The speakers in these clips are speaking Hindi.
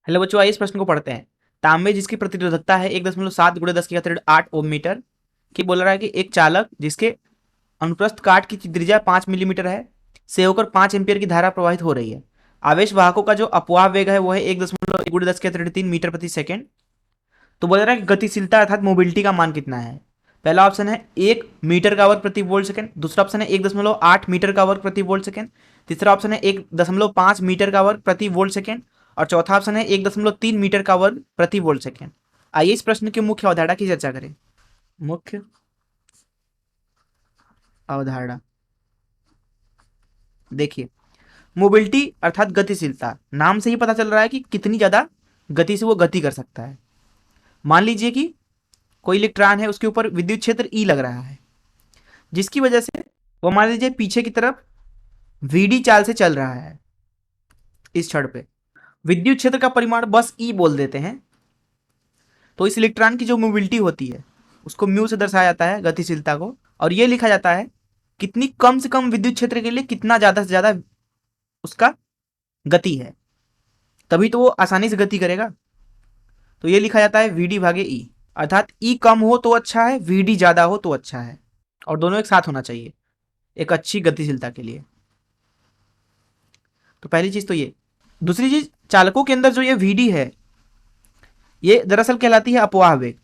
हेलो बच्चों, आइए इस प्रश्न को पढ़ते हैं। तांबे जिसकी प्रतिरोधकता है 1.7 गुणे 10 की घात 8 ओम मीटर की बोल रहा है कि एक चालक जिसके अनुप्रस्थ काट की त्रिज्या 5 मिलीमीटर है से होकर 5 एम्पियर की धारा प्रवाहित हो रही है। आवेश वाहकों का जो अपवाह वेग है वो है 1.1 गुणे 10 की घात 3 मीटर प्रति सेकेंड। तो बोल रहा है कि गतिशीलता अर्थात मोबिलिटी का मान कितना है। पहला ऑप्शन है 1 मीटर का वर्ग प्रति वोल्ट सेकंड, दूसरा ऑप्शन है 1.8 मीटर का वर्ग प्रति वोल्ट सेकंड, तीसरा ऑप्शन है 1.5 मीटर का वर्ग प्रति वोल्ट सेकंड और चौथा ऑप्शन है 1.3 मीटर का वर्ग प्रति वोल्ट सेकंड। आइए इस प्रश्न की मुख्य अवधारणा की चर्चा करें। मुख्य अवधारणा देखिए, मोबिलिटी अर्थात गतिशीलता, नाम से ही पता चल रहा है कि कितनी ज्यादा गति से वो गति कर सकता है। मान लीजिए कि कोई इलेक्ट्रॉन है, उसके ऊपर विद्युत क्षेत्र ई लग रहा है, जिसकी वजह से वो मान लीजिए पीछे की तरफ वीडी चाल से चल रहा है। इस क्षण पे विद्युत क्षेत्र का परिमाण बस ई बोल देते हैं। तो इस इलेक्ट्रॉन की जो मोबिलिटी होती है उसको म्यू से दर्शाया जाता है, गतिशीलता को, और ये लिखा जाता है कितनी कम से कम विद्युत क्षेत्र के लिए कितना ज्यादा से ज्यादा उसका गति है, तभी तो वो आसानी से गति करेगा। तो ये लिखा जाता है वीडी भागे ई, अर्थात ई कम हो तो अच्छा है, वीडी ज्यादा हो तो अच्छा है, और दोनों एक साथ होना चाहिए एक अच्छी गतिशीलता के लिए। तो पहली चीज तो ये। दूसरी चीज, चालकों के अंदर जो ये वीडी है ये दरअसल कहलाती है अपवाह वेग।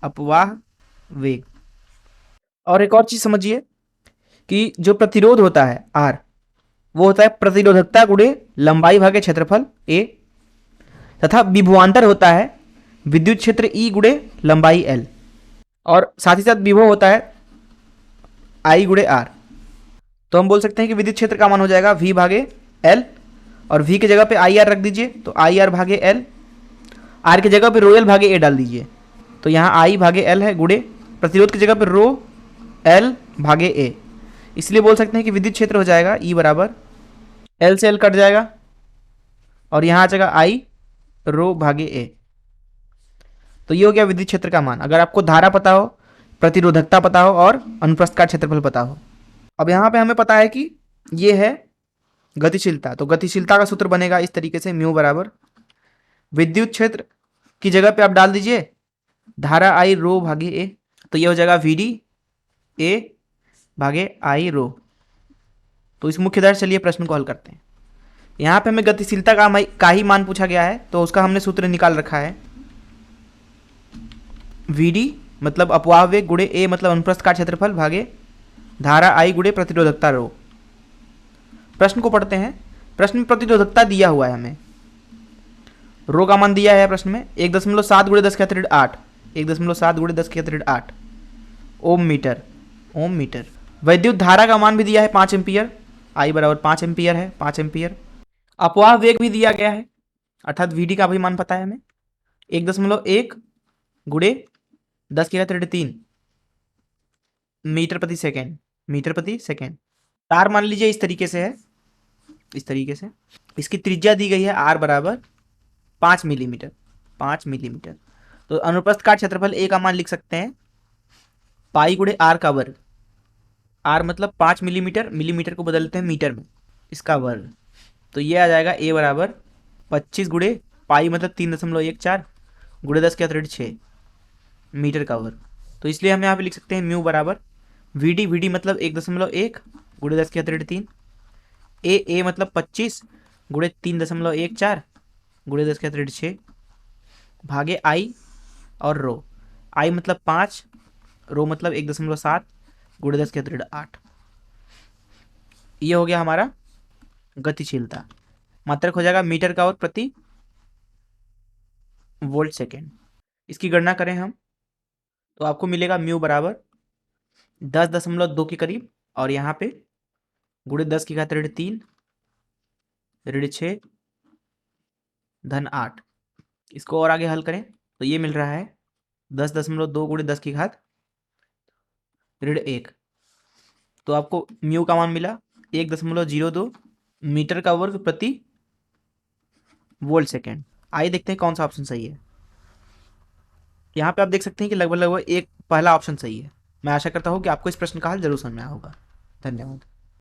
अपवाह वेग। और एक और चीज समझिए कि जो प्रतिरोध होता है आर, वो होता है प्रतिरोधकता गुणे लंबाई भागे क्षेत्रफल ए, तथा विभवांतर होता है विद्युत क्षेत्र ई गुणे लंबाई एल, और साथ ही साथ विभव होता है आई गुणे आर। तो हम बोल सकते हैं कि विद्युत क्षेत्र का मान हो जाएगा वी भागे एल, और वी की जगह पे आई आर रख दीजिए तो आई आर भागे एल, आर की जगह पे रो एल भागे ए डाल दीजिए तो यहाँ आई भागे एल है गुणे प्रतिरोध की जगह पे रो एल भागे ए। इसलिए बोल सकते हैं कि विद्युत क्षेत्र हो जाएगा ई बराबर एल से एल कट जाएगा और यहाँ आ जाएगा आई रो भागे ए। तो ये हो गया विद्युत क्षेत्र का मान, अगर आपको धारा पता हो, प्रतिरोधकता पता हो और अनुप्रस्थ काट क्षेत्रफल पता हो। अब यहाँ पे हमें पता है कि ये है गतिशीलता, तो गतिशीलता का सूत्र बनेगा इस तरीके से, म्यू बराबर विद्युत क्षेत्र की जगह पे आप डाल दीजिए धारा आई रो भागे ए, तो ये हो जाएगा वीडी ए भागे आई रो। तो इस मुख्य दर चलिए प्रश्न को हल करते हैं। यहाँ पे हमें गतिशीलता का ही मान पूछा गया है, तो उसका हमने सूत्र निकाल रखा है। वीडी मतलब अपवाह वेग गुणे ए मतलब अनुप्रस्थ काट क्षेत्रफल भागे धारा आई गुणे प्रतिरोधकता रो। प्रश्न को पढ़ते हैं। प्रश्न में प्रतिरोधकता दिया हुआ है, हमें रो का मान दिया है प्रश्न में 1.7 गुणे 10 की घात 8, 1.7 गुणे 10 की घात 8 ओम मीटर। ओम मीटर। वैद्युत धारा का मान भी दिया है 5 एम्पियर, आई बराबर 5 एम्पियर है, 5 एम्पियर। अपवाह वेग भी दिया गया है, अर्थात वीडी का भी मान पता है हमें 1.1 गुणे 10 की घात 3 मीटर प्रति सेकेंड, मीटर प्रति सेकेंड। तार मान लीजिए इस तरीके से है, इस तरीके से। इसकी त्रिज्या दी गई है आर बराबर 5 मिलीमीटर, 5 मिलीमीटर। तो अनुप्रस्थ काट क्षेत्रफल ए का मान लिख सकते हैं पाई गुणे आर का वर्ग। आर मतलब 5 मिलीमीटर, मिलीमीटर को बदलते हैं मीटर में, इसका वर्ग। तो ये आ जाएगा ए बराबर 25 गुणे पाई मतलब 3.14 गुणे 10 की घात 6 मीटर का वर्ग। तो इसलिए हम यहाँ पे लिख सकते हैं म्यू बराबर वीडी, वीडी मतलब 1.1 गुणे 10 की घात 3, ए मतलब 25 गुणे 3.14 गुणे 10 की घात 6 भागे आई और रो। आई मतलब 5, रो मतलब 1.7 गुणे 10 की घात 8। ये हो गया हमारा गतिशीलता। मात्रक हो जाएगा मीटर का वर्ग प्रति वोल्ट सेकेंड। इसकी गणना करें हम तो आपको मिलेगा म्यू बराबर 10.2 के करीब, और यहाँ पे गुणे 10 की घात 3 ऋण 6 धन 8। इसको और आगे हल करें तो ये मिल रहा है 10.2 गुणे 10 की घात ऋण 1। तो आपको म्यू का मान मिला 1.02 मीटर का वर्ग प्रति वोल्ट सेकेंड। आइए देखते हैं कौन सा ऑप्शन सही है। यहाँ पे आप देख सकते हैं कि लगभग लगभग एक पहला ऑप्शन सही है। मैं आशा करता हूँ कि आपको इस प्रश्न का हल जरूर समझ में आया होगा। धन्यवाद।